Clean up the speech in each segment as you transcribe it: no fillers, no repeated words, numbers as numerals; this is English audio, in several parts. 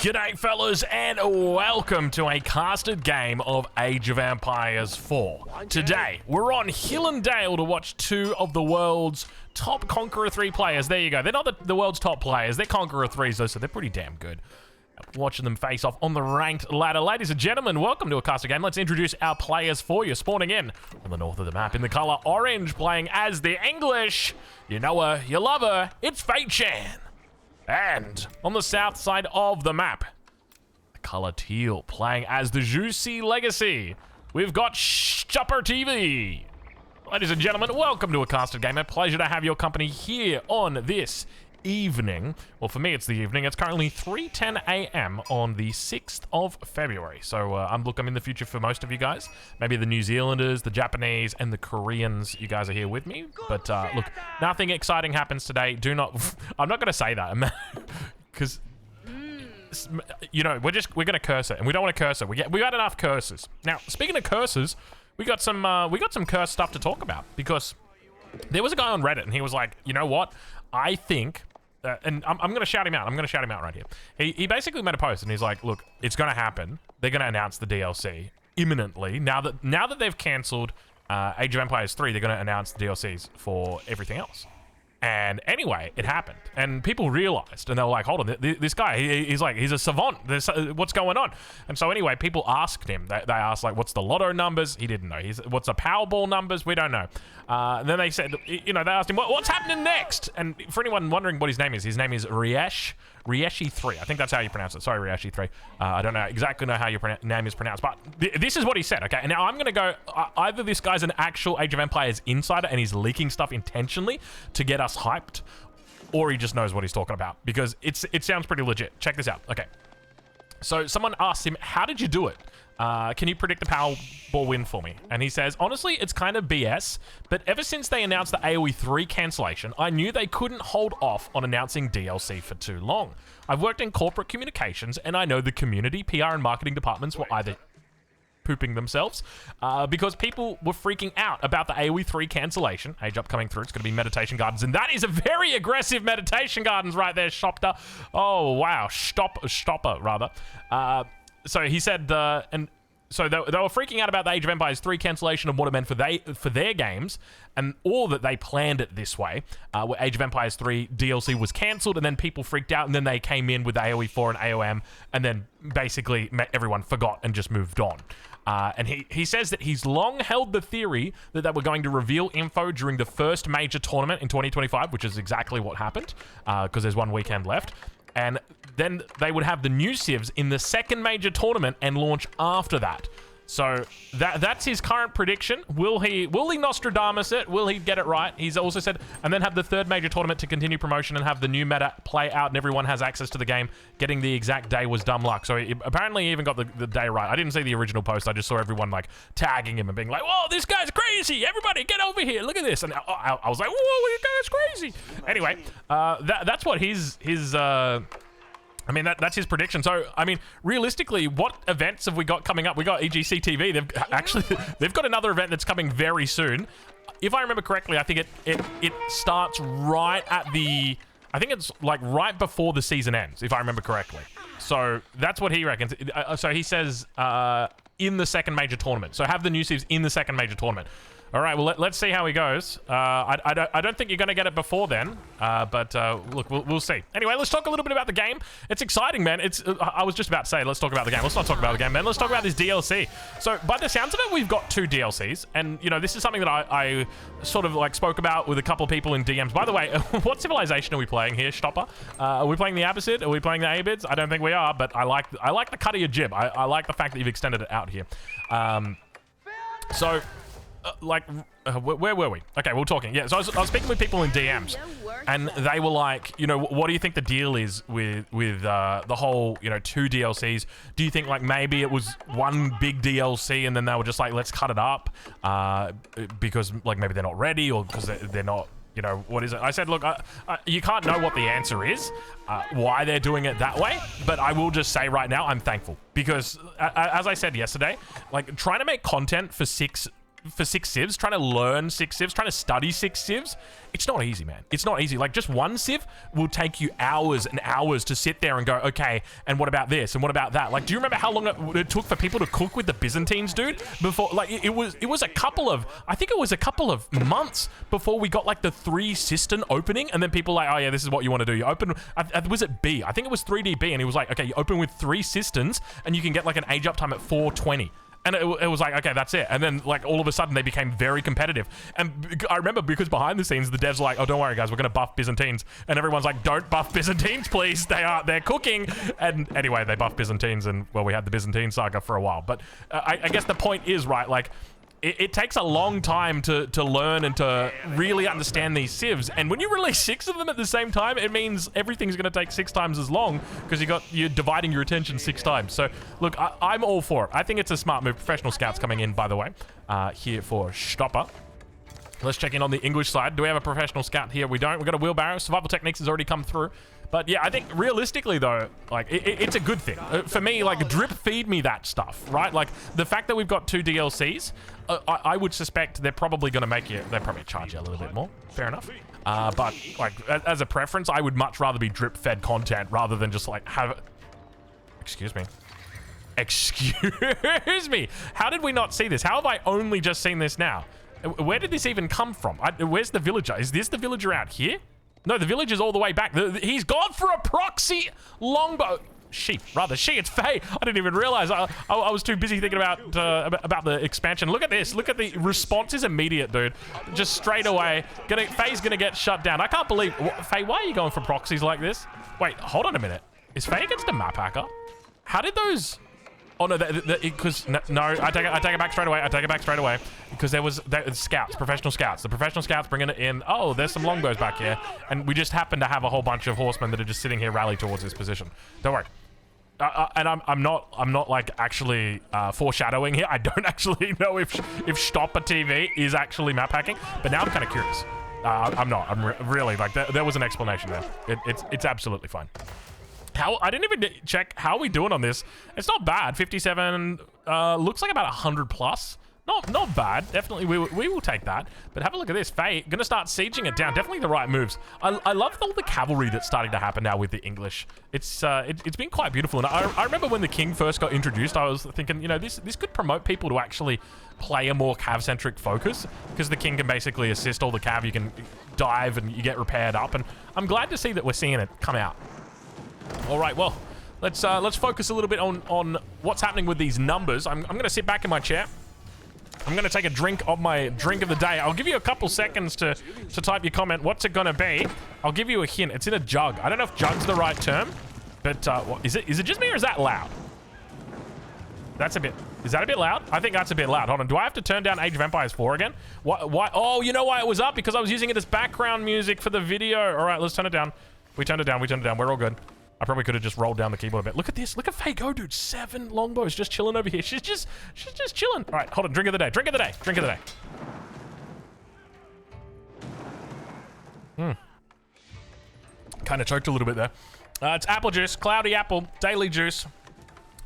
G'day fellas and welcome to a casted game of Age of Empires 4. Today, we're on Hill and Dale to watch two of the world's top Conqueror 3 players. There you go. They're not the world's top players. They're Conqueror 3s though, so they're pretty damn good. Watching them face off on the ranked ladder. Ladies and gentlemen, welcome to a casted game. Let's introduce our players for you. Spawning in on the north of the map in the color orange, playing as the English. You know her, you love her, it's Fate-Chan. And on the south side of the map, the color teal, playing as the Juicy Legacy, we've got ShtoprrrTV. Ladies and gentlemen, welcome to a casted game. A pleasure to have your company here on this evening. Well, for me, it's the evening. It's currently 3:10 a.m. on the 6th of February. So I'm in the future for most of you guys. Maybe the New Zealanders, the Japanese, and the Koreans. You guys are here with me. But look, nothing exciting happens today. Do not. I'm not going to say that because you know we're going to curse it, and we don't want to curse it. We got enough curses. Now, speaking of curses, we got some cursed stuff to talk about because there was a guy on Reddit, and he was like, you know what? I think. And I'm going to shout him out. I'm going to shout him out right here. He basically made a post, and he's like, look, it's going to happen. They're going to announce the DLC imminently. Now that they've cancelled Age of Empires 3, they're going to announce the DLCs for everything else. And anyway, it happened. And people realized, and they were like, hold on, this guy, he's a savant. What's going on? And so anyway, people asked him. They asked, like, what's the lotto numbers? He didn't know. What's the Powerball numbers? We don't know. And then they said, you know, they asked him, what's happening next? And for anyone wondering what his name is 3. I think that's how you pronounce it. Sorry, Rieshi 3. I don't exactly know how your name is pronounced, but this is what he said, okay? And now I'm going to go, either this guy's an actual Age of Empires insider and he's leaking stuff intentionally to get us hyped, or he just knows what he's talking about, because it sounds pretty legit. Check this out. Okay. So someone asked him, how did you do it? Can you predict the Powerball win for me? And he says, honestly, it's kind of BS, but ever since they announced the AoE 3 cancellation, I knew they couldn't hold off on announcing DLC for too long. I've worked in corporate communications, and I know the community, PR, and marketing departments were either pooping themselves because people were freaking out about the AoE 3 cancellation. Age up coming through. It's going to be Meditation Gardens, and that is a very aggressive Meditation Gardens right there, Shopper. Oh, wow. Stopper, rather. So he said, and so they were freaking out about the Age of Empires 3 cancellation and what it meant for their games, and all that they planned it this way, where Age of Empires 3 DLC was cancelled, and then people freaked out, and then they came in with AoE 4 and AOM, and then basically everyone forgot and just moved on. And he says that he's long held the theory that they were going to reveal info during the first major tournament in 2025, which is exactly what happened, because there's one weekend left. And then they would have the new civs in the second major tournament and launch after that. So that's his current prediction. Will he Nostradamus it? Will he get it right? He's also said, and then have the third major tournament to continue promotion and have the new meta play out and everyone has access to the game. Getting the exact day was dumb luck. So apparently he even got the day right. I didn't see the original post. I just saw everyone like tagging him and being like, whoa, this guy's crazy. Everybody get over here. Look at this. And I was like, whoa, this guy's crazy. Anyway, that's what his I mean, that's his prediction. So, I mean, realistically, what events have we got coming up? We got EGC TV. They've got another event that's coming very soon. If I remember correctly, I think it starts right at I think it's like right before the season ends, if I remember correctly. So that's what he reckons. So he says in the second major tournament. So have the new civs in the second major tournament. All right, well, let's see how he goes. I don't think you're going to get it before then, but look, we'll see. Anyway, let's talk a little bit about the game. It's exciting, man. I was just about to say, let's talk about the game. Let's not talk about the game, man. Let's talk about this DLC. So, by the sounds of it, we've got 2 DLCs, and, you know, this is something that I sort of, like, spoke about with a couple of people in DMs. By the way, what civilization are we playing here, Stopper? Are we playing the Abbasid? Are we playing the Ayyubids? I don't think we are, but I like the cut of your jib. I like the fact that you've extended it out here. Where were we? Okay, we're talking. Yeah, so I was speaking with people in DMs, and they were like, you know, what do you think the deal is with the whole, you know, 2 DLCs? Do you think, like, maybe it was one big DLC and then they were just like, let's cut it up because, like, maybe they're not ready, or because they're not, you know, what is it? I said, look, you can't know what the answer is, why they're doing it that way, but I will just say right now, I'm thankful, because as I said yesterday, like, trying to make content for 6 for 6 civs, trying to learn 6 civs, trying to study 6 civs, it's not easy, man. It's not easy. Like, just one civ will take you hours and hours to sit there and go, okay, and what about this? And what about that? Like, do you remember how long it took for people to cook with the Byzantines, dude? Before, like, it was a couple of, I think it was a couple of months before we got, like, the 3 cistern opening, and then people like, oh, yeah, this is what you want to do. You open, was it B? I think it was 3DB, and he was like, okay, you open with 3 cisterns, and you can get, like, an age uptime at 420. And it was like, okay, that's it. And then, like, all of a sudden, they became very competitive. And I remember, because behind the scenes, the devs were like, oh, don't worry, guys, we're going to buff Byzantines. And everyone's like, don't buff Byzantines, please. They're cooking. And anyway, they buffed Byzantines, and, well, we had the Byzantine saga for a while. But I guess the point is, right, like, it takes a long time to learn and to really understand these civs. And when you release 6 of them at the same time, it means everything's going to take 6 times as long, because you're dividing your attention 6 times. So, look, I'm all for it. I think it's a smart move. Professional scouts coming in, by the way, here for Stopper. Let's check in on the English side. Do we have a professional scout here? We don't. We've got a wheelbarrow. Survival techniques has already come through. But yeah, I think realistically though, like it's a good thing. For me, like, drip feed me that stuff, right? Like, the fact that we've got 2 DLCs, I would suspect they're probably going to make you, they'll probably charge you a little bit more. Fair enough. But like, as a preference, I would much rather be drip fed content rather than just like have, excuse me. Excuse me. How did we not see this? How have I only just seen this now? Where did this even come from? Where's the villager? Is this the villager out here? No, the villager's all the way back. He's gone for a proxy longbow. Sheep, rather. It's Faye. I didn't even realize. I was too busy thinking about the expansion. Look at this. Look at the response is immediate, dude. Just straight away. Faye's gonna get shut down. I can't believe. Faye, why are you going for proxies like this? Wait, hold on a minute. Is Faye against a map hacker? How did those... Oh, no, because... No, I take it back straight away. I take it back straight away. Because there was scouts, professional scouts. The professional scouts bringing it in. Oh, there's some longbows back here. And we just happen to have a whole bunch of horsemen that are just sitting here rally towards this position. Don't worry. And I'm not like actually foreshadowing here. I don't actually know if ShtoprrrTV is actually map hacking. But now I'm kind of curious. I'm not. I'm really, like, there was an explanation there. It's absolutely fine. I didn't even check how we doing on this. It's not bad. 57 looks like about 100 plus. Not bad. Definitely we will take that. But have a look at this. Faye gonna start sieging it down. Definitely the right moves. I love all the cavalry that's starting to happen now with the English. It's been quite beautiful. And I remember when the king first got introduced, I was thinking, you know, this could promote people to actually play a more cav-centric focus, because the king can basically assist all the cav. You can dive and you get repaired up. And I'm glad to see that we're seeing it come out. All right, well, let's focus a little bit on what's happening with these numbers. I'm going to sit back in my chair. I'm going to take a drink of my drink of the day. I'll give you a couple seconds to type your comment. What's it going to be? I'll give you a hint. It's in a jug. I don't know if jug's the right term, but is it just me, or is that loud? Is that a bit loud? I think that's a bit loud. Hold on. Do I have to turn down Age of Empires 4 again? Why? Oh, you know why it was up? Because I was using it as background music for the video. All right, let's turn it down. We turned it down. We're all good. I probably could have just rolled down the keyboard a bit. Look at this. Look at Faye go, dude. 7 longbows just chilling over here. She's just chilling. All right, hold on. Drink of the day. Drink of the day. Kind of choked a little bit there. It's apple juice. Cloudy apple. Daily juice.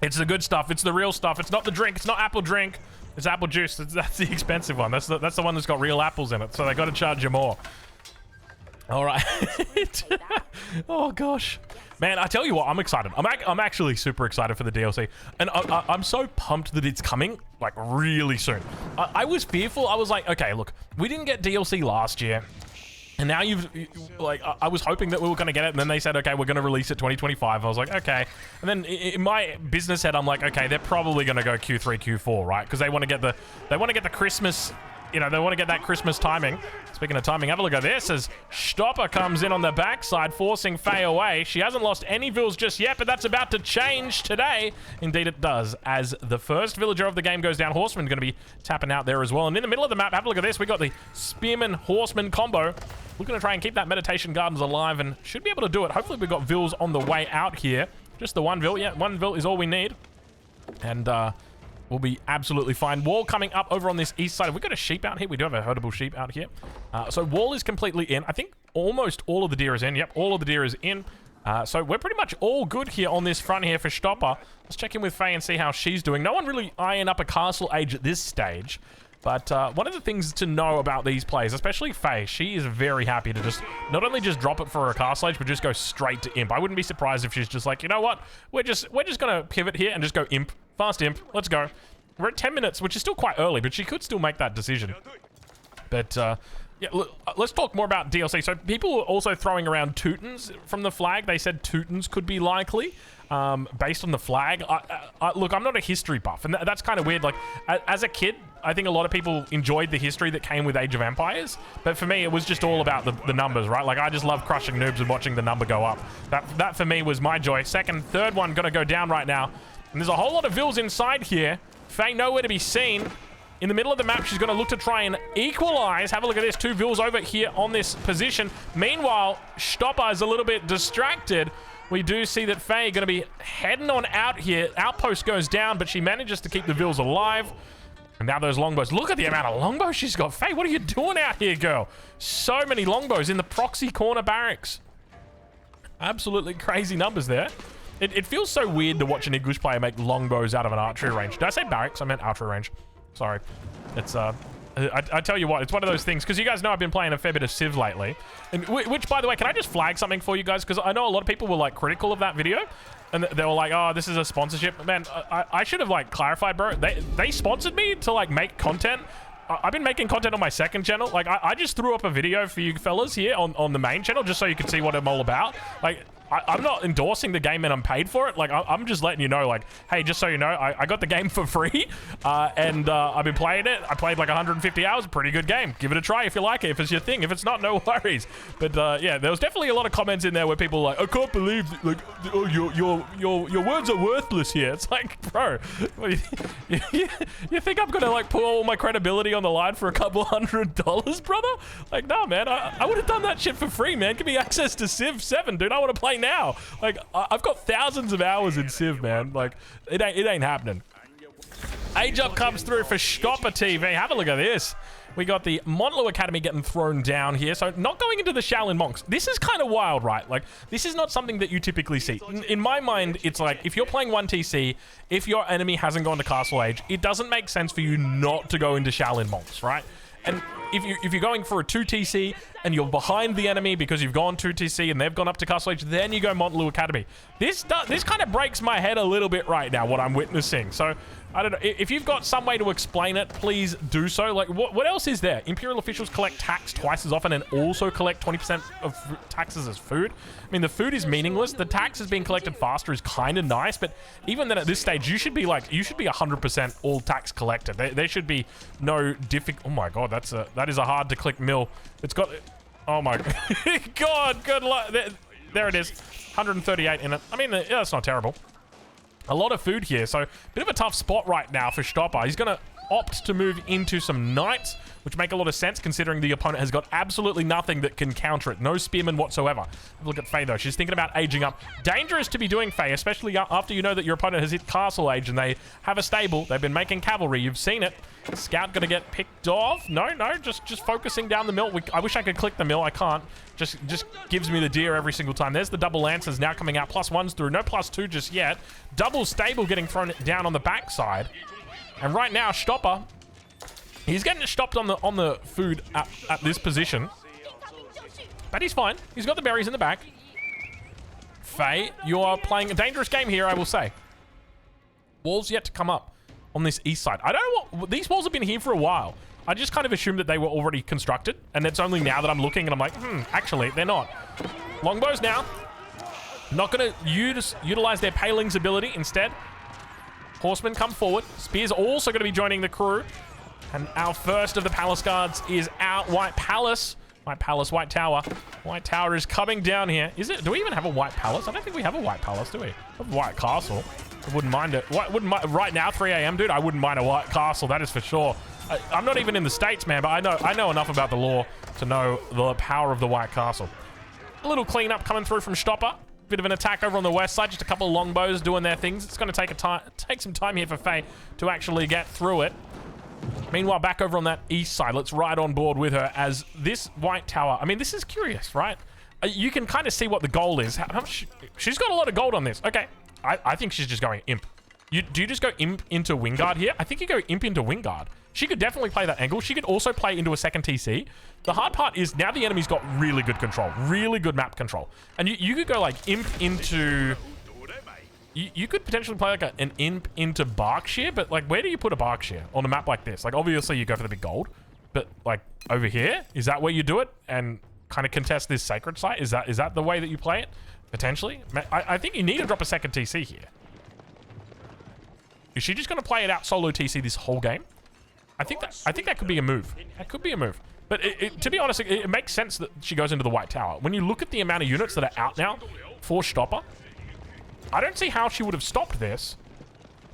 It's the good stuff. It's the real stuff. It's not the drink. It's not apple drink. It's apple juice. That's the expensive one. That's the one that's got real apples in it. So they got to charge you more. All right. Oh, gosh. Man, I tell you what, I'm excited. I'm actually super excited for the DLC. And I'm so pumped that it's coming, like, really soon. I was fearful. I was like, okay, look, we didn't get DLC last year. And now I was hoping that we were going to get it. And then they said, okay, we're going to release it 2025. I was like, okay. And then in my business head, I'm like, okay, they're probably going to go Q3, Q4, right? Because they want to get the Christmas... You know, they want to get that Christmas timing. Speaking of timing, have a look at this as Stopper comes in on the backside, forcing Faye away. She hasn't lost any vills just yet, but that's about to change today. Indeed it does, as the first villager of the game goes down. Horseman going to be tapping out there as well. And in the middle of the map, have a look at this. We got the Spearman-Horseman combo. We're going to try and keep that Meditation Gardens alive and should be able to do it. Hopefully we've got vills on the way out here. Just the one vill. Yeah, one vill is all we need. And, we'll be absolutely fine. Wall coming up over on this east side. Have we got a sheep out here? We do have a herdable sheep out here. So wall is completely in. I think almost all of the deer is in. Yep, all of the deer is in. So we're pretty much all good here on this front here for Stopper. Let's check in with Faye and see how she's doing. No one really eyeing up a castle age at this stage. But one of the things to know about these players, especially Faye, she is very happy to just not only just drop it for a castle age, but just go straight to imp. I wouldn't be surprised if she's just like, you know what, we're just gonna pivot here and just go imp, fast imp. Let's go. We're at 10 minutes, which is still quite early, but she could still make that decision. But yeah, let's talk more about DLC. So people were also throwing around Teutons from the flag. They said Teutons could be likely. Based on the flag. Look, I'm not a history buff, and that's kind of weird. Like, as a kid, I think a lot of people enjoyed the history that came with Age of Empires, but for me, it was just all about the numbers, right? Like, I just love crushing noobs and watching the number go up. That for me was my joy. Second, third one gonna go down right now, and there's a whole lot of vills inside here. Faye nowhere to be seen. In the middle of the map, she's going to look to try and equalize. Have a look at this. 2 vills over here on this position. Meanwhile, Stopper is a little bit distracted. We do see that Faye going to be heading on out here. Outpost goes down, but she manages to keep the vills alive. And now those longbows. Look at the amount of longbows she's got. Faye, what are you doing out here, girl? So many longbows in the proxy corner barracks. Absolutely crazy numbers there. It feels so weird to watch an English player make longbows out of an archery range. Did I say barracks? I meant archery range. Sorry. It's, I tell you what, it's one of those things, because you guys know I've been playing a fair bit of Civ lately. And which, by the way, can I just flag something for you guys? Because I know a lot of people were, like, critical of that video. And they were like, oh, this is a sponsorship. Man, I should have, like, clarified, bro. They sponsored me to, like, make content. I've been making content on my second channel. Like, I just threw up a video for you fellas here on the main channel, just so you could see what I'm all about. Like, I'm not endorsing the game and I'm paid for it. Like, I'm just letting you know, like, hey, just so you know, I got the game for free, and I've been playing it. I played like 150 hours. Pretty good game. Give it a try if you like it. If it's your thing. If it's not, no worries. But yeah, there was definitely a lot of comments in there where people were like, I can't believe, like, oh, your words are worthless here. It's like, bro, you think I'm gonna like put all my credibility on the line for a couple $100, brother? Like, no, man. I would have done that shit for free, man. Give me access to Civ 7, dude. I want to play now. Like, I've got thousands of hours in Civ, man. Like, it ain't happening. Age Up comes through for ShtoprrrTV. Have a look at this. We got the Montlu Academy getting thrown down here. So not going into the Shaolin monks. This is kind of wild, right? Like, this is not something that you typically see. In my mind, it's like, if you're playing 1TC, if your enemy hasn't gone to Castle Age, it doesn't make sense for you not to go into Shaolin monks, right? And if you're going for a 2TC and you're behind the enemy because you've gone 2TC and they've gone up to Castle Age, then you go Montlu Academy. This kind of breaks my head a little bit right now, what I'm witnessing. So, I don't know. If you've got some way to explain it, please do so. Like, what else is there? Imperial officials collect tax twice as often and also collect 20% of taxes as food. I mean, the food is meaningless. The tax is being collected faster is kind of nice, but even then at this stage, you should be 100% all tax collected. There should be no difficult. Oh my god, that is a hard to click mill. It's got. Oh my god, good luck. There it is. 138 in it. I mean, yeah, that's not terrible. A lot of food here, so bit of a tough spot right now for Stopper. He's going to opt to move into some knights, which make a lot of sense considering the opponent has got absolutely nothing that can counter it. No spearmen whatsoever. Look at Faye, though. She's thinking about aging up. Dangerous to be doing, Faye, especially after you know that your opponent has hit Castle Age and they have a stable. They've been making cavalry. You've seen it. Scout going to get picked off. No, just focusing down the mill. I wish I could click the mill. I can't. Just gives me the deer every single time. There's the double lancers now coming out. +1s through. No +2 just yet. Double stable getting thrown down on the backside. And right now, Stopper, he's getting stopped on the food at this position. But he's fine. He's got the berries in the back. Faye, you are playing a dangerous game here, I will say. Walls yet to come up on this east side. I don't know what... These walls have been here for a while. I just kind of assumed that they were already constructed. And it's only now that I'm looking and I'm like, actually, they're not. Longbows now. Not going to utilize their paling's ability instead. Horsemen come forward. Spear's also going to be joining the crew. And our first of the palace guards is out. White Palace. White Palace, White Tower. White Tower is coming down here. Is it? Do we even have a White Palace? I don't think we have a White Palace, do we? We have a White Castle. I wouldn't mind it. Right now, 3 a.m., dude, I wouldn't mind a White Castle. That is for sure. I'm not even in the States, man, but I know enough about the law to know the power of the White Castle. A little cleanup coming through from Stopper. Bit of an attack over on the west side. Just a couple of longbows doing their things. It's going to take some time here for Faye to actually get through it. Meanwhile, back over on that east side, let's ride on board with her as this White Tower. I mean, this is curious, right? You can kind of see what the goal is. How much, she's got a lot of gold on this. Okay, I think she's just going imp. Do you just go imp into Wingard here? I think you go imp into Wingard. She could definitely play that angle. She could also play into a second TC. The hard part is now the enemy's got really good control, really good map control. And you could go like imp into... You could potentially play like an imp into Berkshire, but like where do you put a Berkshire on a map like this? Like obviously you go for the big gold, but like over here, is that where you do it and kind of contest this sacred site? Is that the way that you play it? Potentially? I think you need to drop a second TC here. Is she just going to play it out solo TC this whole game? I think that could be a move. That could be a move. But to be honest, it makes sense that she goes into the White Tower. When you look at the amount of units that are out now for Stopper, I don't see how she would have stopped this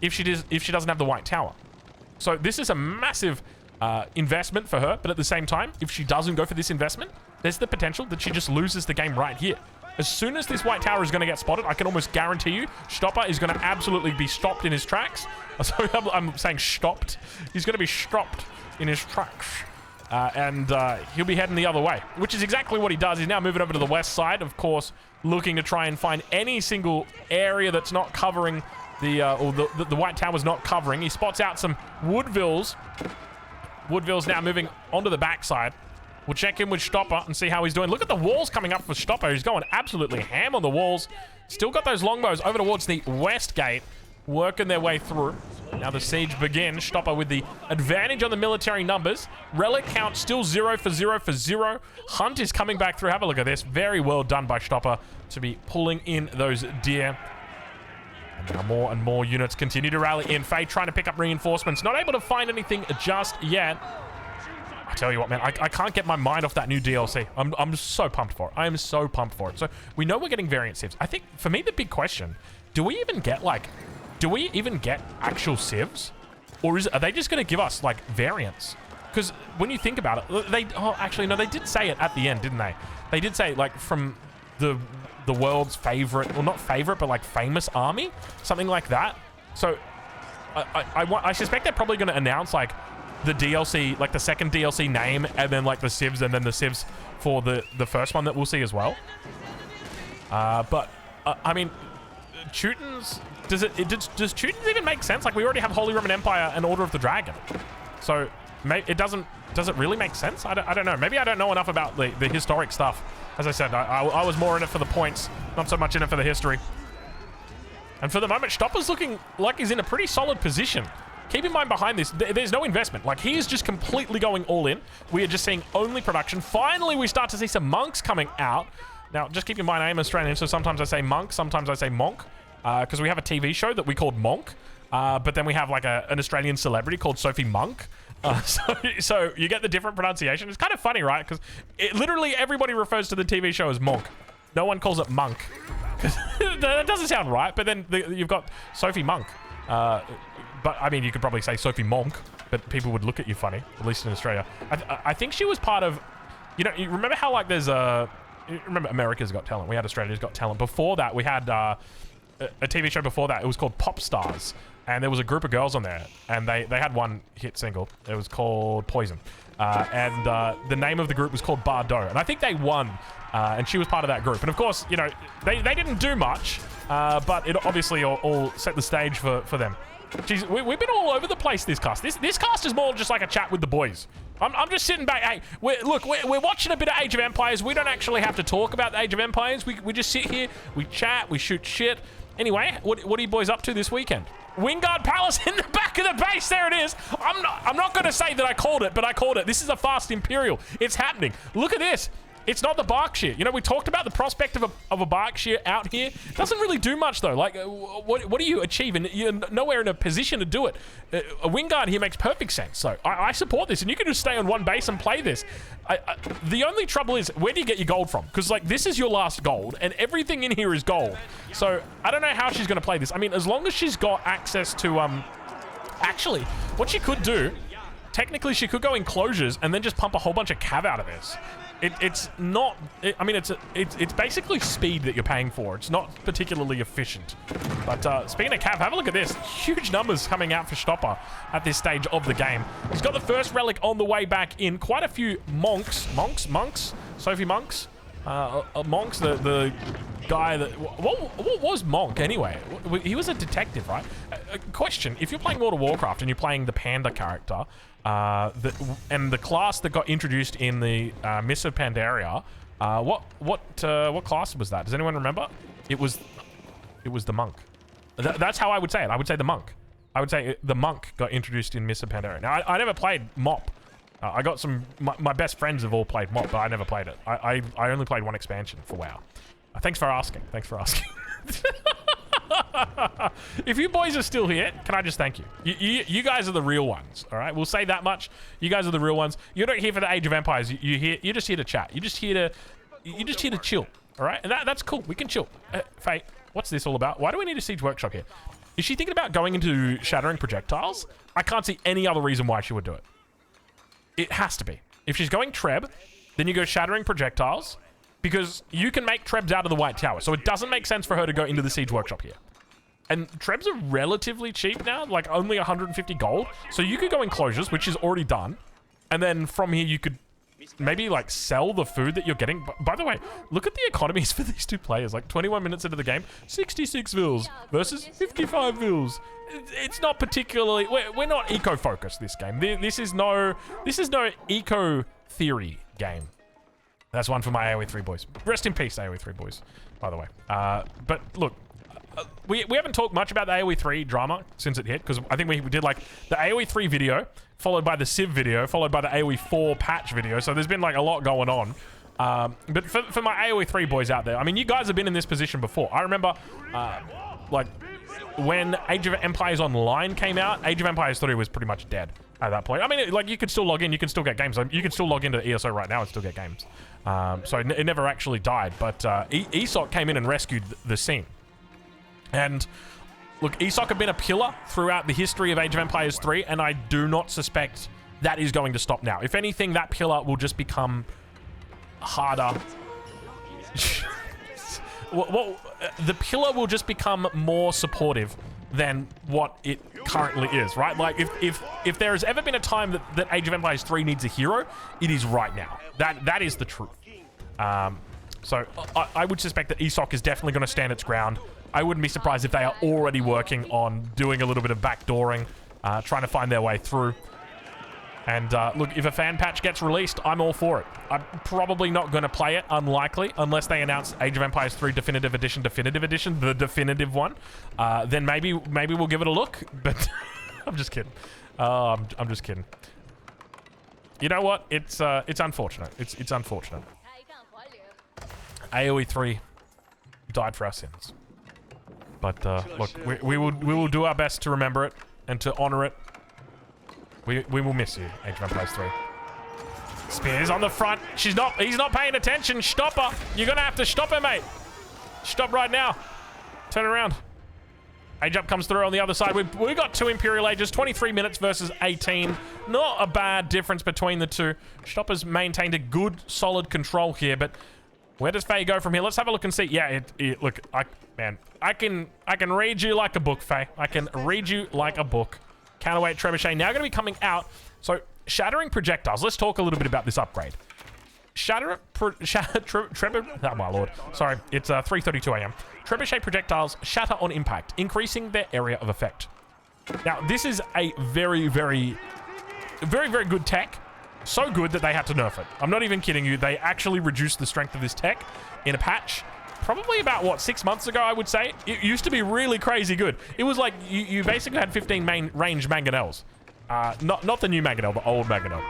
if she doesn't have the White Tower. So this is a massive investment for her, but at the same time, if she doesn't go for this investment, there's the potential that she just loses the game right here. As soon as this White Tower is going to get spotted, I can almost guarantee you, Stopper is going to absolutely be stopped in his tracks. Sorry, I'm saying stopped. He's going to be stopped in his tracks. And he'll be heading the other way, which is exactly what he does. He's now moving over to the west side, of course, looking to try and find any single area that's not covering or the White Tower's not covering. He spots out some Woodvilles. Woodville's now moving onto the backside. We'll check in with Stopper and see how he's doing. Look at the walls coming up for Stopper. He's going absolutely ham on the walls. Still got those longbows over towards the west gate, working their way through. Now the siege begins. Stopper with the advantage on the military numbers. Relic count still 0 for 0 for 0. Hunt is coming back through. Have a look at this. Very well done by Stopper to be pulling in those deer. And now more and more units continue to rally in. Faye trying to pick up reinforcements. Not able to find anything just yet. I tell you what, man, I can't get my mind off that new DLC. I'm so pumped for it. I am so pumped for it. So we know we're getting variant civs. I think, for me, the big question, do we even get actual civs? Or are they just going to give us, like, variants? Because when you think about it, actually, no, they did say it at the end, didn't they? They did say, like, from the world's favorite, well, not favorite, but, like, famous army? Something like that. So I suspect they're probably going to announce, like, the DLC, like the second DLC name, and then like the civs, and then the civs for the first one that we'll see as well. I mean, Teutons, does Teutons even make sense? Like we already have Holy Roman Empire and Order of the Dragon, so does it really make sense? I don't know. Maybe I don't know enough about the historic stuff. As I said, I was more in it for the points, not so much in it for the history. And for the moment, Stopper's looking like he's in a pretty solid position. Keep in mind behind this, there's no investment. Like, he is just completely going all in. We are just seeing only production. Finally, we start to see some monks coming out. Now, just keep in mind, I am Australian, so sometimes I say monk, sometimes I say monk, because we have a TV show that we called Monk, but then we have, like, an Australian celebrity called Sophie Monk. So you get the different pronunciation. It's kind of funny, right? Because literally everybody refers to the TV show as Monk. No one calls it Monk. That doesn't sound right, but then you've got Sophie Monk. But, I mean, you could probably say Sophie Monk, but people would look at you funny, at least in Australia. I think she was part of... You know, you remember how, like, there's a... Remember America's Got Talent? We had Australia's Got Talent. Before that, we had a TV show before that. It was called Pop Stars. And there was a group of girls on there. And they had one hit single. It was called Poison. And the name of the group was called Bardot. And I think they won. And she was part of that group. And, of course, you know, they didn't do much. But it obviously all set the stage for them. Jeez, we've been all over the place this cast. This cast is more just like a chat with the boys. I'm just sitting back. Hey, we're watching a bit of Age of Empires. We don't actually have to talk about the Age of Empires. We just sit here, we chat, we shoot shit. Anyway, what are you boys up to this weekend? Wingard Palace in the back of the base. There it is. I'm not going to say that I called it, but I called it. This is a fast Imperial. It's happening. Look at this. It's not the Berkshire. You know, we talked about the prospect of a Berkshire out here. Doesn't really do much, though. Like, what do you achieve? And you're nowhere in a position to do it. A Wingard here makes perfect sense. So I support this. And you can just stay on one base and play this. The only trouble is, where do you get your gold from? Because, like, this is your last gold. And everything in here is gold. So I don't know how she's going to play this. I mean, as long as she's got access to... Actually, what she could do... Technically, she could go enclosures and then just pump a whole bunch of cav out of this. It's not... I mean, it's basically speed that you're paying for. It's not particularly efficient. But speaking of cav, have a look at this. Huge numbers coming out for Stopper at this stage of the game. He's got the first relic on the way back in. Quite a few monks. Sophie Monks? Monks, the guy that... What was Monk, anyway? He was a detective, right? Question, if you're playing World of Warcraft and you're playing the Panda character, and the class that got introduced in the Mists of Pandaria, what class was that? Does anyone remember? It was the monk. That's how I would say it. I would say the monk. I would say the monk got introduced in Mists of Pandaria. Now, I never played MOP. I got some... My best friends have all played MOP, but I never played it. I only played one expansion for WoW. Thanks for asking. Thanks for asking. If you boys are still here, can I just thank you? You guys are the real ones, all right? We'll say that much. You guys are the real ones. You're not here for the Age of Empires. You're just here to chat. You're just here to chill, all right? And that's cool. We can chill. Faye, what's this all about? Why do we need a siege workshop here? Is she thinking about going into shattering projectiles? I can't see any other reason why she would do it. It has to be. If she's going Treb, then you go shattering projectiles, because you can make Trebs out of the White Tower. So it doesn't make sense for her to go into the siege workshop here. And Trebs are relatively cheap now, like only 150 gold. So you could go enclosures, which is already done. And then from here, you could maybe like sell the food that you're getting. By the way, look at the economies for these two players. Like 21 minutes into the game, 66 vils versus 55 vils. It's not particularly... We're not eco-focused this game. This is no eco theory game. That's one for my AoE 3 boys. Rest in peace, AoE 3 boys, by the way. But look, we haven't talked much about the AoE 3 drama since it hit, because I think we did like the AoE 3 video, followed by the Civ video, followed by the AoE 4 patch video. So there's been like a lot going on. But for my AoE 3 boys out there, I mean, you guys have been in this position before. I remember, like, when Age of Empires Online came out, Age of Empires 3 was pretty much dead at that point. I mean, like, you could still log in, you can still get games. You can still log into ESO right now and still get games. So it never actually died, but ESOC came in and rescued the scene. And look, ESOC have been a pillar throughout the history of Age of Empires 3, and I do not suspect that is going to stop now. If anything, that pillar will just become harder. The pillar will just become more supportive than what it currently is, right? Like, if there has ever been a time that Age of Empires 3 needs a hero, it is right now. That is the truth. So I would suspect that ESOC is definitely going to stand its ground. I wouldn't be surprised if they are already working on doing a little bit of backdooring, trying to find their way through. And look, if a fan patch gets released, I'm all for it. I'm probably not going to play it, unlikely, unless they announce Age of Empires 3 Definitive Edition, the definitive one. Then maybe we'll give it a look, but I'm just kidding. I'm just kidding. You know what? It's unfortunate. It's unfortunate. AoE 3 died for our sins. But look, we will do our best to remember it and to honor it. We will miss you, Age of Empires 3. Spears on the front. He's not paying attention. Shtopprr. You're gonna have to stop him, mate. Stop right now. Turn around. Age Up comes through on the other side. We got 2 Imperial Ages, 23 minutes versus 18. Not a bad difference between the two. Shtopprr's maintained a good, solid control here, but where does Faye go from here? Let's have a look and see. Yeah, look, man, I can read you like a book, Faye. I can read you like a book. Counterweight Trebuchet now going to be coming out. So, shattering projectiles. Let's talk a little bit about this upgrade. Oh my lord. Sorry, it's 3:32 a.m. Trebuchet projectiles shatter on impact, increasing their area of effect. Now, this is a very, very good tech. So good that they had to nerf it. I'm not even kidding you. They actually reduced the strength of this tech in a patch. Probably about, what, 6 months ago, I would say. It used to be really crazy good. It was like you basically had 15 main range mangonels. Not the new mangonel, the old mangonel.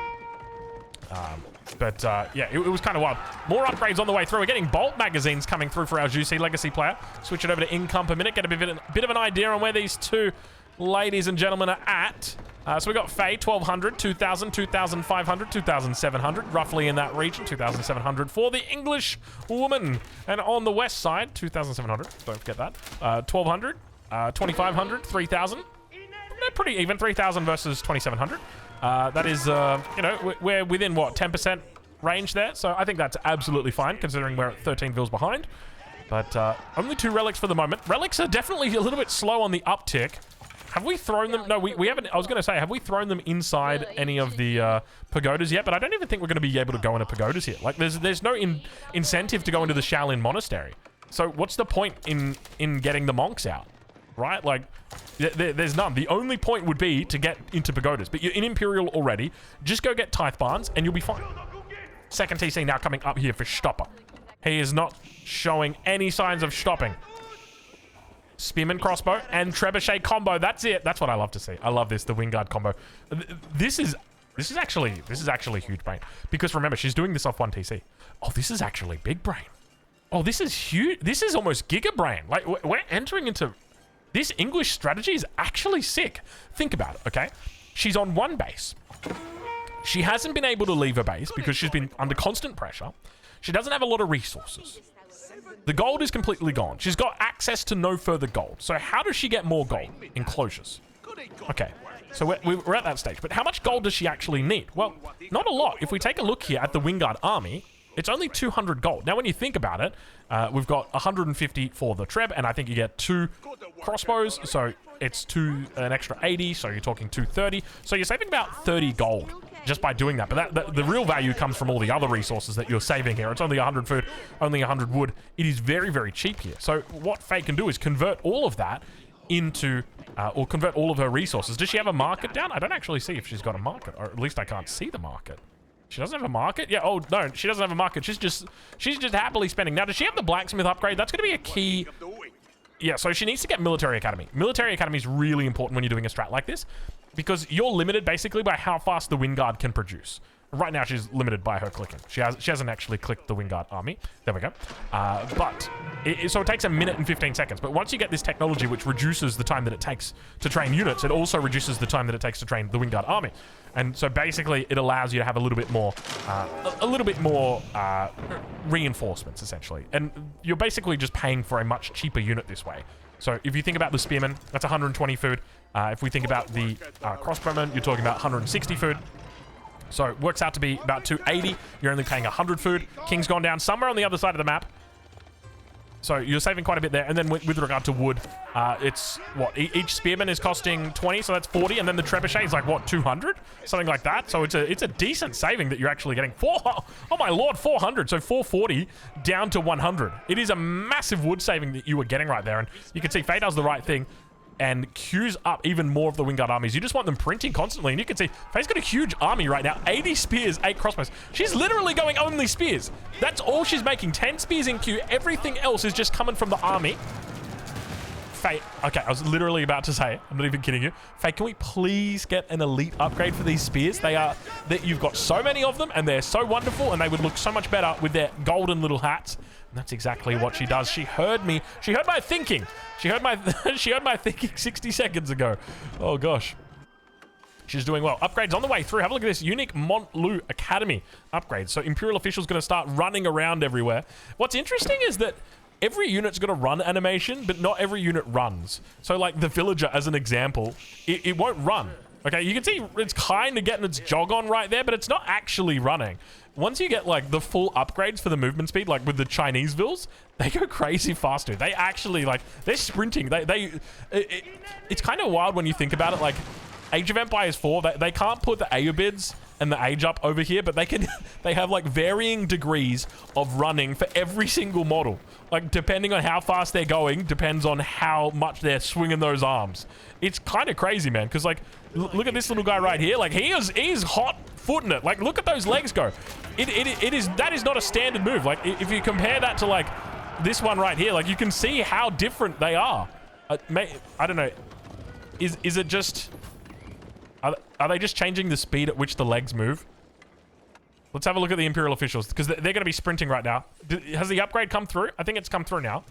Yeah, it was kind of wild. More upgrades on the way through. We're getting bolt magazines coming through for our Juicy Legacy player. Switch it over to income per minute. Get a bit of an idea on where these two ladies and gentlemen are at. So we got Faye, 1,200, 2,000, 2,500, 2,700, roughly in that region. 2,700 for the English woman. And on the west side, 2,700, don't forget that. 1,200, 2,500, 3,000. They're pretty even, 3,000 versus 2,700. That is, you know, we're within, what, 10% range there. So I think that's absolutely fine, considering we're at 13 vils behind. But only 2 relics for the moment. Relics are definitely a little bit slow on the uptick. Have we thrown them? No, we haven't. I was going to say, have we thrown them inside any of the pagodas yet? But I don't even think we're going to be able to go into pagodas here. Like, there's no incentive to go into the Shaolin Monastery. So what's the point in getting the monks out, right? Like, there's none. The only point would be to get into pagodas. But you're in Imperial already. Just go get Tithe Barns, and you'll be fine. Second TC now coming up here for Stopper. He is not showing any signs of stopping. Spearman crossbow and Trebuchet combo. That's it. That's what I love to see. I love this, the Wingard combo. This is actually huge brain. Because remember, she's doing this off 1 TC. Oh, this is actually big brain. Oh, this is huge. This is almost giga brain. Like, we're entering into... This English strategy is actually sick. Think about it, okay? She's on 1 base. She hasn't been able to leave her base because she's been under constant pressure. She doesn't have a lot of resources. The gold is completely gone. She's got access to no further gold. So how does she get more gold? Enclosures. Okay, so we're at that stage. But how much gold does she actually need? Well, not a lot. If we take a look here at the Wingard army, it's only 200 gold. Now, when you think about it, we've got 150 for the Treb, and I think you get 2 crossbows, so it's an extra 80, so you're talking 230. So you're saving about 30 gold just by doing that. But the real value comes from all the other resources that you're saving here. It's only 100 food, only 100 wood. It is very, very cheap here. So what Faye can do is convert all of that into, or convert all of her resources. Does she have a market down? I don't actually see if she's got a market, or at least I can't see the market. She doesn't have a market? Yeah, oh, no, she doesn't have a market. She's just happily spending. Now, does she have the blacksmith upgrade? That's going to be a key. Yeah, so she needs to get Military Academy. Military Academy is really important when you're doing a strat like this because you're limited basically by how fast the Wingard can produce. Right now, she's limited by her clicking. She hasn't actually clicked the Wingard army. There we go. So it takes 1 minute and 15 seconds. But once you get this technology, which reduces the time that it takes to train units, it also reduces the time that it takes to train the Wingard army. And so basically, it allows you to have a little bit more reinforcements, essentially. And you're basically just paying for a much cheaper unit this way. So if you think about the Spearman, that's 120 food. If we think about the Crossbowman, you're talking about 160 food. So it works out to be about 280. You're only paying 100 food. King's gone down somewhere on the other side of the map. So you're saving quite a bit there. And then with regard to wood, it's what? Each spearman is costing 20, so that's 40. And then the trebuchet is like, what, 200? Something like that. So it's a decent saving that you're actually getting. Oh my lord, 400. So 440 down to 100. It is a massive wood saving that you were getting right there. And you can see Faye does the right thing and queues up even more of the Wingard armies. You just want them printing constantly. And you can see Faye's got a huge army right now. 80 spears, 8 crossbows. She's literally going only spears. That's all she's making. 10 spears in queue. Everything else is just coming from the army. Faye, okay, I was literally about to say it. I'm not even kidding you. Faye, can we please get an elite upgrade for these spears? You've got so many of them and they're so wonderful and they would look so much better with their golden little hats. And that's exactly what she does. She heard me. She heard my thinking. She heard my thinking 60 seconds ago. Oh gosh. She's doing well. Upgrades on the way through. Have a look at this. Unique Montlu Academy upgrade. So Imperial officials going to start running around everywhere. What's interesting is that every unit's got a run animation, but not every unit runs. So like the villager, as an example, it won't run. Okay, you can see it's kind of getting its jog on right there, but it's not actually running. Once you get like the full upgrades for the movement speed, like with the Chinese vills, they go crazy faster. They actually like, they're sprinting. It's kind of wild when you think about it. Like Age of Empires 4, they can't put the Ayyubids and the age up over here, but they have like varying degrees of running for every single model. Like depending on how fast they're going, depends on how much they're swinging those arms. It's kind of crazy, man, because like, look at this little guy right here. Like he is hot footing it. Like look at those legs go. That is not a standard move. Like if you compare that to like this one right here, like you can see how different they are. I don't know. Is it just... Are they just changing the speed at which the legs move? Let's have a look at the Imperial officials, because they're going to be sprinting right now. Has the upgrade come through? I think it's come through now.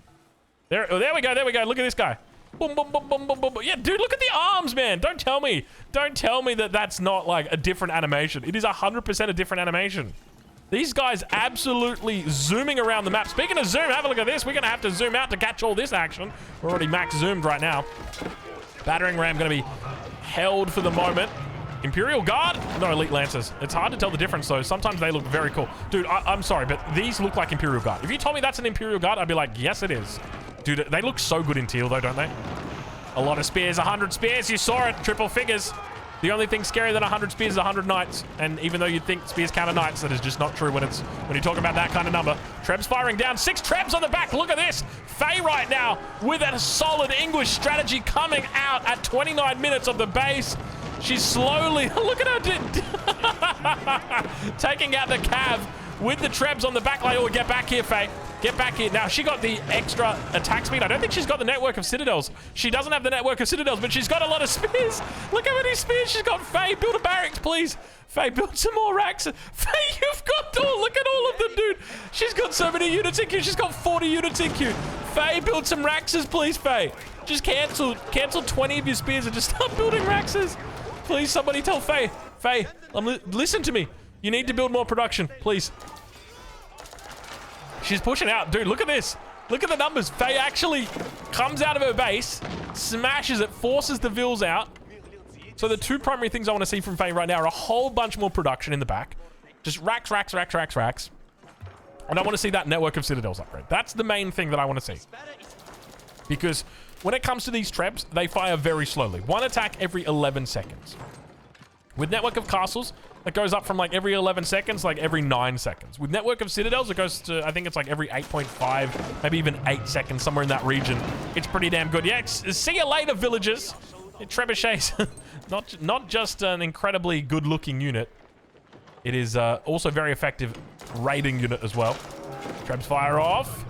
There we go, there we go. Look at this guy. Boom, boom, boom, boom, boom, boom. Yeah, dude, look at the arms, man. Don't tell me that that's not like a different animation. It is 100% a different animation. These guys absolutely zooming around the map. Speaking of zoom, have a look at this. We're going to have to zoom out to catch all this action. We're already max zoomed right now. Battering ram going to be held for the moment. Imperial Guard? No, Elite Lancers. It's hard to tell the difference, though. Sometimes they look very cool. Dude, I'm sorry, but these look like Imperial Guard. If you told me that's an Imperial Guard, I'd be like, yes, it is. Dude, they look so good in teal, though, don't they? A lot of spears, 100 spears. You saw it. Triple figures. The only thing scarier than 100 spears is 100 knights. And even though you'd think spears counter knights, that is just not true when you talk about that kind of number. Trebs firing down. 6 Trebs on the back. Look at this. Faye right now with a solid English strategy coming out at 29 minutes of the base. She's slowly, look at her, taking out the cav with the Trebs on the back line. Oh, get back here, Faye. Get back here. Now, she got the extra attack speed. I don't think she's got the network of citadels. She doesn't have the network of citadels, but she's got a lot of spears. Look how many spears she's got. Faye, build a barracks, please. Faye, build some more racks. Faye, you've got, oh, look at all of them, dude. She's got so many units in queue. She's got 40 units in queue. Faye, build some raxes, please, Faye. Just cancel 20 of your spears and just start building raxes. Please, somebody tell Faye. Faye, listen to me. You need to build more production, please. She's pushing out. Dude, look at this. Look at the numbers. Faye actually comes out of her base, smashes it, forces the Vils out. So the 2 primary things I want to see from Faye right now are a whole bunch more production in the back. Just racks. And I want to see that network of citadels upgrade. That's the main thing that I want to see. Because when it comes to these Trebs, they fire very slowly. 1 attack every 11 seconds. With network of castles, it goes up from like every 11 seconds, like every 9 seconds. With network of citadels, it goes to, I think it's like every 8.5, maybe even 8 seconds, somewhere in that region. It's pretty damn good. Yeah, see you later, villagers. Trebuchet's not just an incredibly good-looking unit. It is also very effective raiding unit as well. Trebs fire off.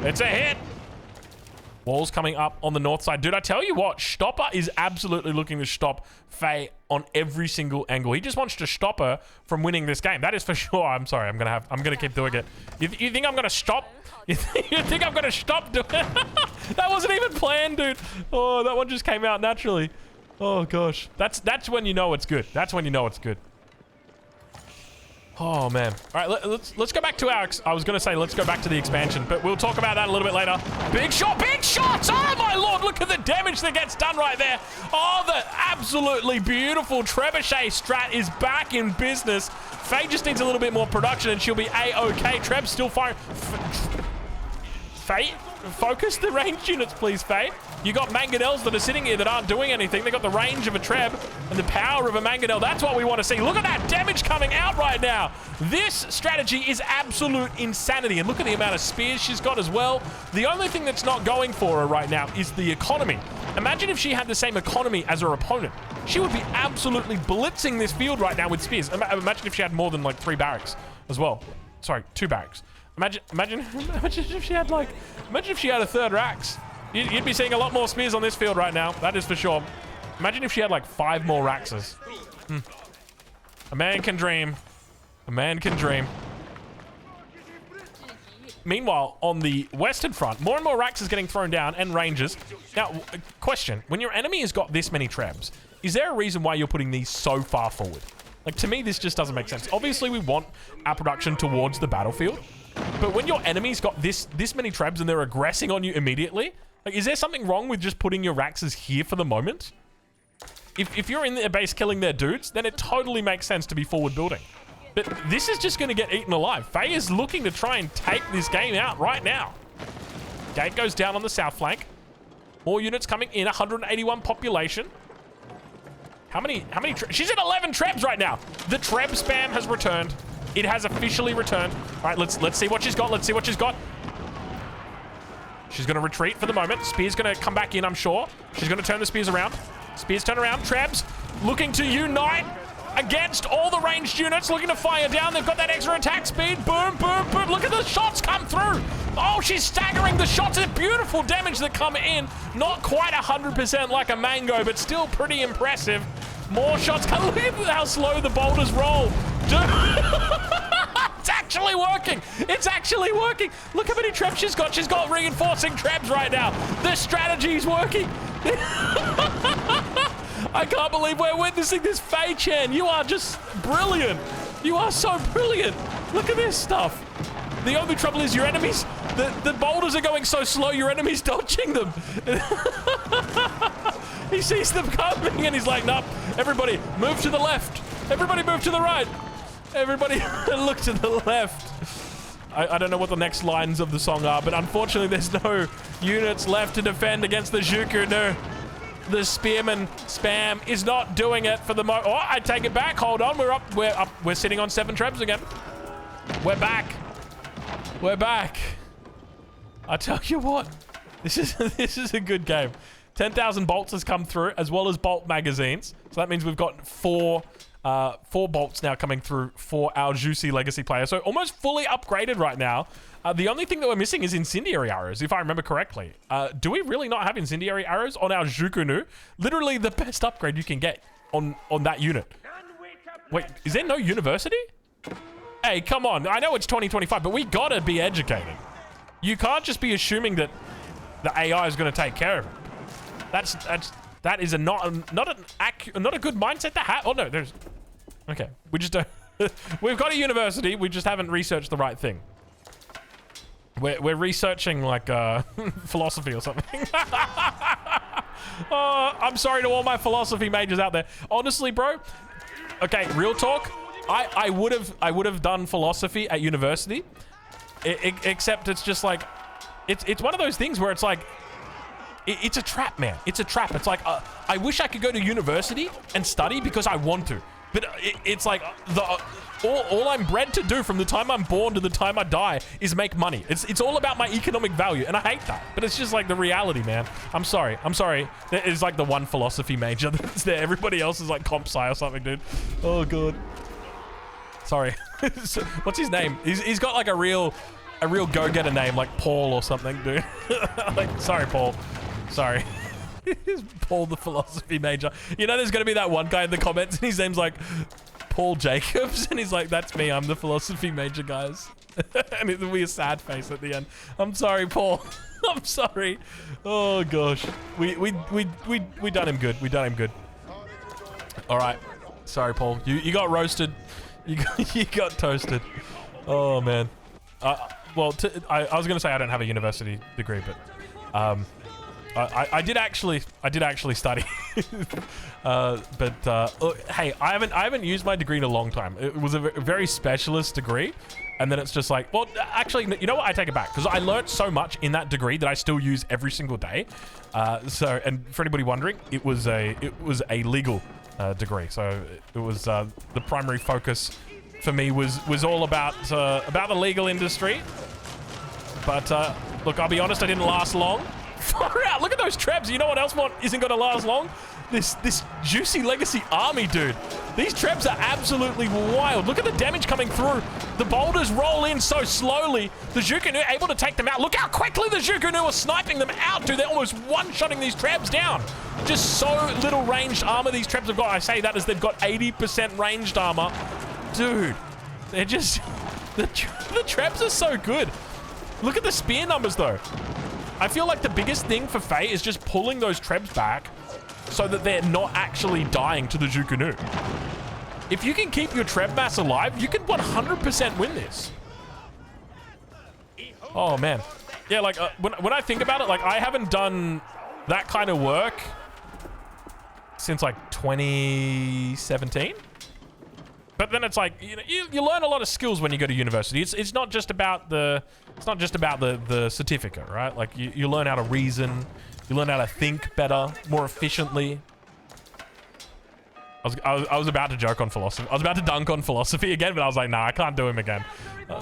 It's a hit. Walls coming up on the north side. Dude, I tell you what, Stopper is absolutely looking to stop Faye on every single angle. He just wants to stop her from winning this game. That is for sure. I'm sorry. I'm gonna keep doing it. You think I'm gonna stop? You think I'm gonna stop doing it? That wasn't even planned, dude. Oh, that one just came out naturally. Oh gosh. That's when you know it's good. That's when you know it's good. Oh man. All right, let's go back to our, I was gonna say let's go back to the expansion, but we'll talk about that a little bit later. Big shots! Oh my lord, look at the damage that gets done right there. Oh, the absolutely beautiful Trebuchet Strat is back in business. Faye just needs a little bit more production and she'll be A-okay. Treb's still firing. Faye, focus the ranged units, please, Faye. You got mangonels that are sitting here that aren't doing anything. They got the range of a Treb and the power of a mangonel. That's what we want to see. Look at that damage coming out right now. This strategy is absolute insanity. And look at the amount of spears she's got as well. The only thing that's not going for her right now is the economy. Imagine if she had the same economy as her opponent. She would be absolutely blitzing this field right now with spears. Imagine if she had more than like 3 barracks as well. Sorry, 2 barracks. Imagine if she had like, imagine if she had a 3rd racks. You'd be seeing a lot more spears on this field right now. That is for sure. Imagine if she had like 5 more raxes. A man can dream. A man can dream. Meanwhile, on the western front, more and more raxes getting thrown down and rangers. Now, question. When your enemy has got this many Trebs, is there a reason why you're putting these so far forward? Like, to me, this just doesn't make sense. Obviously, we want our production towards the battlefield. But when your enemy's got this many Trebs and they're aggressing on you immediately, like, is there something wrong with just putting your raxes here for the moment? If you're in their base killing their dudes, then it totally makes sense to be forward building. But this is just going to get eaten alive. Faye is looking to try and take this game out right now. Gate goes down on the south flank. More units coming in, 181 population. How many she's at 11 Trebs right now. The Treb spam has returned. It has officially returned. All right, let's see what she's got. Let's see what she's got. She's going to retreat for the moment. Spear's going to come back in, I'm sure. She's going to turn the spears around. Spears turn around. Trebs looking to unite against all the ranged units, looking to fire down. They've got that extra attack speed. Boom, boom, boom. Look at the shots come through. Oh, she's staggering the shots. It's beautiful damage that come in. Not quite 100% like a mango, but still pretty impressive. More shots come. Look at how slow the boulders roll. Dude. It's actually working. It's actually working. Look how many Trebs she's got. She's got reinforcing Trebs right now. The strategy's working. I can't believe we're witnessing this, Faye Chan. You are just brilliant. You are so brilliant. Look at this stuff. The only trouble is your enemies, the boulders are going so slow, your enemy's dodging them. He sees them coming and he's like, nope, everybody move to the left. Everybody move to the right. Everybody look to the left. I don't know what the next lines of the song are, but unfortunately there's no units left to defend against the Juku. No. The spearman spam is not doing it for the Oh, I take it back. Hold on. We're up. We're sitting on 7 trebs again. We're back. We're back. I tell you what, this is a good game. 10,000 bolts has come through, as well as bolt magazines. So that means we've got four bolts now coming through for our juicy legacy player. So almost fully upgraded right now. The only thing that we're missing is incendiary arrows, if I remember correctly. Do we really not have incendiary arrows on our Zhukunu? Literally the best upgrade you can get on that unit. Wait, is there no university? Hey, come on. I know it's 2025, but we gotta be educated. You can't just be assuming that the AI is gonna take care of it. That is not a good mindset to have. Oh no, there's. Okay, we just don't. We've got a university. We just haven't researched the right thing. We're researching like philosophy or something. Oh, I'm sorry to all my philosophy majors out there. Honestly, bro. Okay, real talk. I would have done philosophy at university, except it's just like it's one of those things where it's like. It's a trap, man. It's a trap. It's like, I wish I could go to university and study because I want to. But it's like, all I'm bred to do from the time I'm born to the time I die is make money. It's all about my economic value, and I hate that. But it's just like the reality, man. I'm sorry. There is like the one philosophy major that's there. Everybody else is like comp sci or something, dude. Oh, God. Sorry. So, what's his name? He's got like a real go-getter name, like Paul or something, dude. Like, sorry, Paul. Sorry. Paul the philosophy major. You know there's going to be that one guy in the comments and his name's like Paul Jacobs and he's like, that's me, I'm the philosophy major, guys. And it'll be a sad face at the end. I'm sorry, Paul. I'm sorry. Oh gosh. We done him good. We done him good. All right. Sorry, Paul. You got roasted. You got toasted. Oh man. Well, I was going to say I don't have a university degree, but I did actually study. Hey, I haven't used my degree in a long time. It was a very specialist degree, and then it's just like, well, actually, you know what? I take it back because I learned so much in that degree that I still use every single day. And for anybody wondering, it was a legal degree. So it was the primary focus for me was all about the legal industry. But look, I'll be honest, I didn't last long. Far out! Look at those trebs. You know what else isn't going to last long? This juicy legacy army, dude. These trebs are absolutely wild. Look at the damage coming through. The boulders roll in so slowly. The Zhukunu able to take them out. Look how quickly the Zhukunu are sniping them out, dude. They're almost one-shotting these trebs down. Just so little ranged armor these trebs have got. I say that as they've got 80% ranged armor. Dude, they're just... The trebs are so good. Look at the spear numbers, though. I feel like the biggest thing for Faye is just pulling those trebs back so that they're not actually dying to the Zhukunu. If you can keep your treb mass alive, you can 100% win this. Oh, man. Yeah, like, when I think about it, like, I haven't done that kind of work since, like, 2017. But then it's like, you know, you learn a lot of skills when you go to university. It's not just about the certificate, right? Like you learn how to reason, you learn how to think better, more efficiently. I was about to joke on philosophy. I was about to dunk on philosophy again, but I was like, nah, I can't do him again. I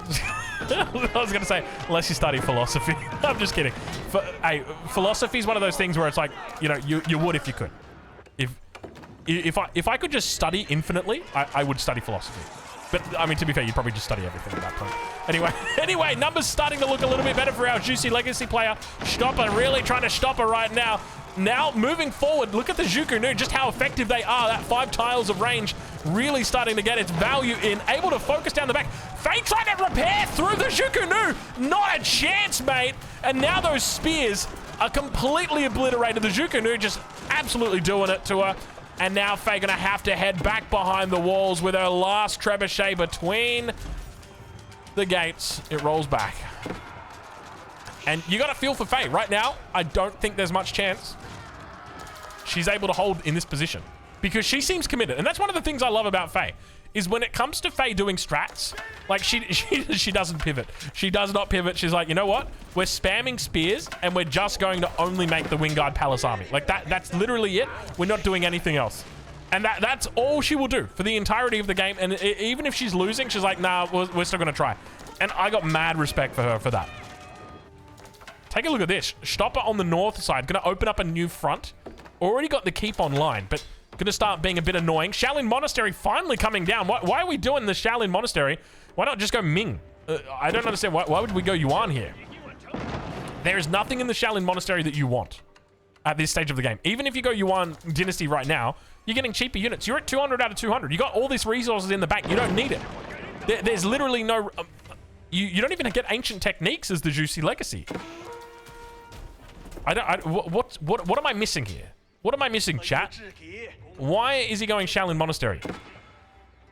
was gonna say, unless you study philosophy. I'm just kidding. Hey, philosophy is one of those things where it's like, you know, you would if you could. If I could just study infinitely, I would study philosophy. But, I mean, to be fair, you'd probably just study everything at that point. Anyway, numbers starting to look a little bit better for our juicy legacy player. Stopper really trying to stop her right now. Now, moving forward, look at the Zhukunu, just how effective they are. That 5 tiles of range really starting to get its value in. Able to focus down the back. Faye trying to repair through the Zhukunu. Not a chance, mate. And now those spears are completely obliterated. The Zhukunu just absolutely doing it to her. And now Faye gonna have to head back behind the walls with her last trebuchet between the gates. It rolls back. And you gotta feel for Faye. Right now, I don't think there's much chance she's able to hold in this position. because she seems committed. And that's one of the things I love about Faye, is when it comes to Faye doing strats, like she doesn't pivot. She does not pivot. She's like, you know what? We're spamming spears and we're just going to only make the Wingard Palace army. Like that's literally it. We're not doing anything else. And that's all she will do for the entirety of the game. And even if she's losing, she's like, nah, we're still going to try. And I got mad respect for her for that. Take a look at this. Stopper on the north side. Going to open up a new front. Already got the keep online, but going to start being a bit annoying. Shaolin Monastery finally coming down. Why are we doing the Shaolin Monastery? Why not just go Ming? I don't understand. Why would we go Yuan here? There is nothing in the Shaolin Monastery that you want at this stage of the game. Even if you go Yuan Dynasty right now, you're getting cheaper units. You're at 200 out of 200. You got all these resources in the bank. You don't need it. There's literally no... You don't even get ancient techniques as the Juicy Legacy. What am I missing here? What am I missing, chat? Why is he going Shaolin Monastery?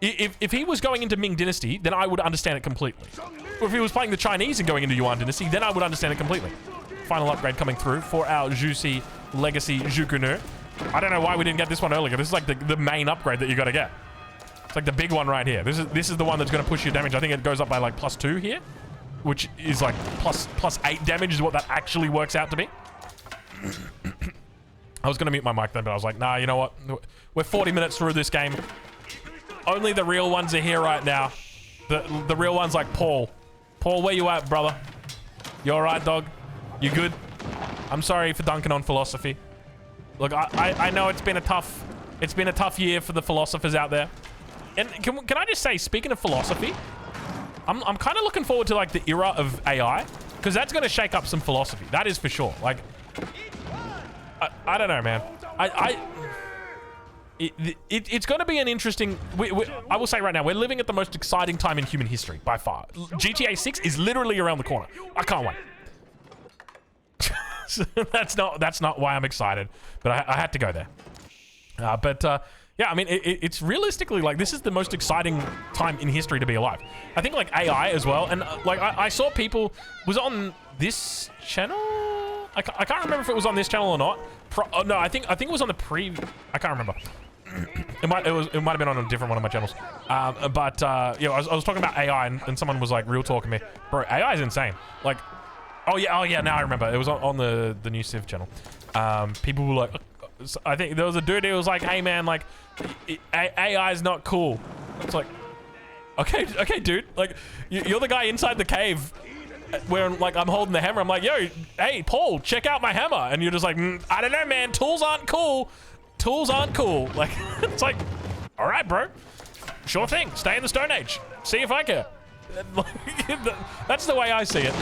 If he was going into Ming Dynasty, then I would understand it completely. Or if he was playing the Chinese and going into Yuan Dynasty, then I would understand it completely. Final upgrade coming through for our Juicy Legacy Zhukunur. I don't know why we didn't get this one earlier. This is like the main upgrade that you got to get. It's like the big one right here. This is the one that's going to push your damage. I think it goes up by like +2 here, which is like plus 8 damage is what that actually works out to be. I was going to mute my mic then, but I was like, nah, you know what? We're 40 minutes through this game. Only the real ones are here right now. The real ones like Paul. Paul, where you at, brother? You all right, dog? You good? I'm sorry for dunking on philosophy. Look, I know it's been a tough year for the philosophers out there. And can I just say, speaking of philosophy, I'm kind of looking forward to like the era of AI, because that's going to shake up some philosophy. That is for sure. Like, I don't know, man. It's going to be an interesting... I will say right now, we're living at the most exciting time in human history, by far. GTA 6 is literally around the corner. I can't wait. That's not why I'm excited, but I had to go there. Yeah, I mean, it's realistically, like, this is the most exciting time in history to be alive. I think, like, AI as well, and, like, I saw people... Was it on this channel? I can't remember if it was on this channel or not. No, I think it was on the I can't remember. It might have been on a different one of my channels. Yeah, I was talking about AI, and someone was, like, real talking to me. Bro, AI is insane. Like... Oh yeah, now I remember. It was on the new Civ channel. People were like... I think there was a dude who was like, hey man, like, AI is not cool. It's like, okay, dude. Like, you're the guy inside the cave where, like, I'm holding the hammer. I'm like, yo, hey, Paul, check out my hammer. And you're just like, I don't know, man. Tools aren't cool. Tools aren't cool. Like, it's like, all right, bro. Sure thing. Stay in the Stone Age. See if I care. That's the way I see it.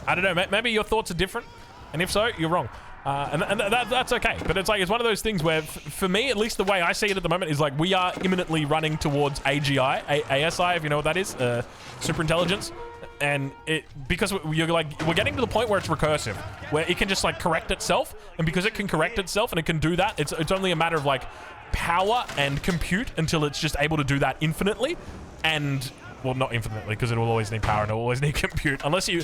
I don't know. Maybe your thoughts are different. And if so, you're wrong. And that's okay. But it's like, it's one of those things where, for me, at least the way I see it at the moment, is like, we are imminently running towards AGI, ASI, if you know what that is, super intelligence. And because we're getting to the point where it's recursive, where it can just like correct itself. And because it can correct itself and it can do that, it's only a matter of like power and compute until it's just able to do that infinitely. And, well, not infinitely, because it will always need power and it will always need compute. Unless we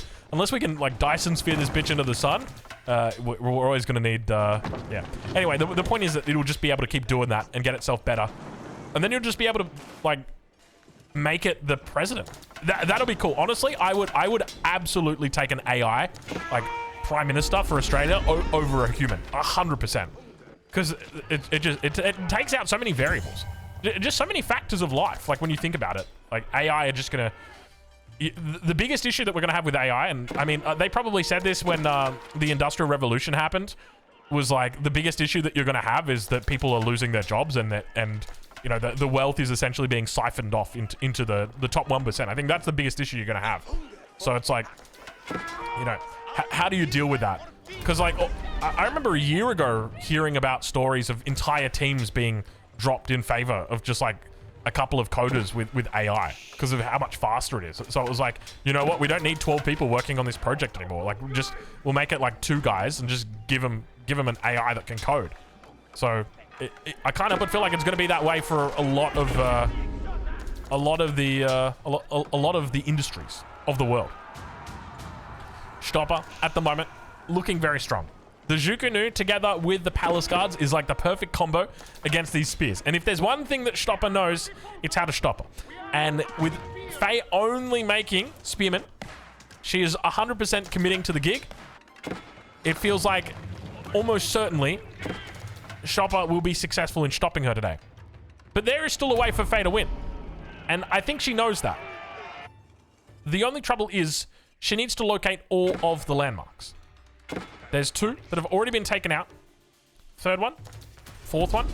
can like Dyson sphere this bitch into the sun, we're always going to need, yeah. Anyway, the point is that it'll just be able to keep doing that and get itself better. And then you'll just be able to, like, make it the president. That'll be cool. Honestly, I would absolutely take an AI, like, prime minister for Australia over a human, 100%. Because it takes out so many variables. Just so many factors of life, like, when you think about it. Like, AI are just gonna... The biggest issue that we're gonna have with AI, and, I mean, they probably said this when the Industrial Revolution happened, was, like, the biggest issue that you're gonna have is that people are losing their jobs and you know, the wealth is essentially being siphoned off into the top 1%. I think that's the biggest issue you're gonna have. So it's like, you know, how do you deal with that? Because, like, I remember a year ago hearing about stories of entire teams being dropped in favor of just like a couple of coders with AI because of how much faster it is. So it was like, you know what, we don't need 12 people working on this project anymore. Like, we'll make it like 2 guys and just give them an AI that can code. So I can't help but feel like it's going to be that way for a lot of the industries of the world. Stopper at the moment looking very strong. The Zhukunu together with the Palace Guards is like the perfect combo against these spears. And if there's one thing that Stopper knows, it's how to stop her. And with Faye only making spearmen, she is 100% committing to the gig. It feels like almost certainly Stopper will be successful in stopping her today. But there is still a way for Faye to win. And I think she knows that. The only trouble is she needs to locate all of the landmarks. There's 2 that have already been taken out. 3rd one, 4th one,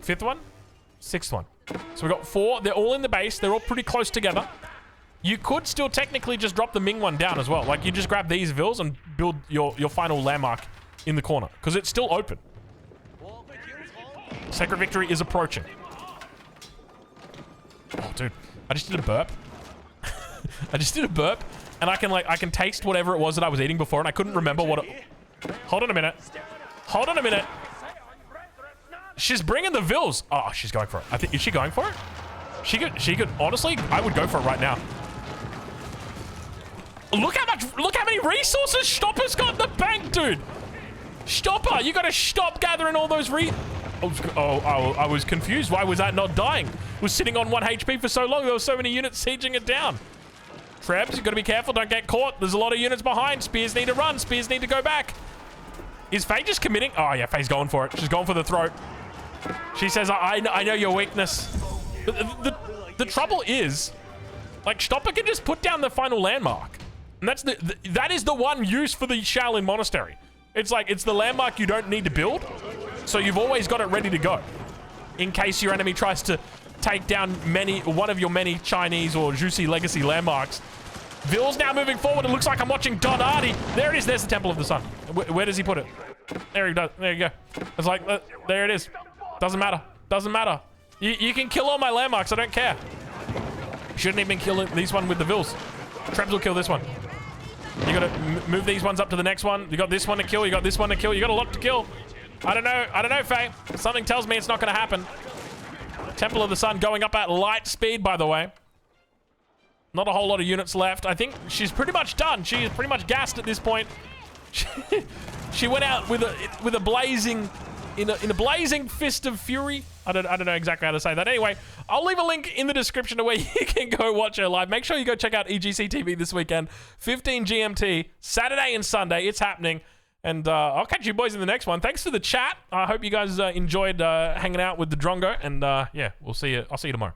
5th one, 6th one. So we've got 4. They're all in the base. They're all pretty close together. You could still technically just drop the Ming one down as well. Like, you just grab these vills and build your final landmark in the corner. Because it's still open. Sacred Victory is approaching. Oh, dude. I just did a burp. I just did a burp. And I can taste whatever it was that I was eating before. And I couldn't remember what it... Hold on a minute. Hold on a minute. She's bringing the vills. Oh, she's going for it. I think... Is she going for it? She could... Honestly, I would go for it right now. Look how many resources Stopper's got in the bank, dude. Stopper, you gotta stop gathering all those I was confused. Why was that not dying? It was sitting on 1 HP for so long. There were so many units sieging it down. Trebs, you gotta be careful. Don't get caught. There's a lot of units behind. Spears need to run. Spears need to go back. Is Faye just committing? Oh, yeah, Faye's going for it. She's going for the throat. She says, I know your weakness. The trouble is, like, Stopper can just put down the final landmark. And that is the one use for the Shaolin Monastery. It's like, it's the landmark you don't need to build. So you've always got it ready to go. In case your enemy tries to take down one of your many Chinese or Jussi legacy landmarks. Vill's now moving forward. It looks like I'm watching Don Hardy. There it is. There's the Temple of the Sun. Where does he put it? There he does. There you go. It's like, there it is. Doesn't matter. Doesn't matter. You can kill all my landmarks. I don't care. Shouldn't even kill these one with the Vills. Trebs will kill this one. You gotta move these ones up to the next one. You got this one to kill. You got this one to kill. You got a lot to kill. I don't know, Faye. Something tells me it's not gonna happen. Temple of the Sun going up at light speed, by the way. Not a whole lot of units left. I think she's pretty much done. She is pretty much gassed at this point. She went out with a blazing, in a blazing fist of fury. I don't know exactly how to say that. Anyway, I'll leave a link in the description to where you can go watch her live. Make sure you go check out EGC TV this weekend, 15 GMT, Saturday and Sunday. It's happening. And I'll catch you boys in the next one. Thanks for the chat. I hope you guys enjoyed hanging out with the Drongo. And yeah, we'll see you. I'll see you tomorrow.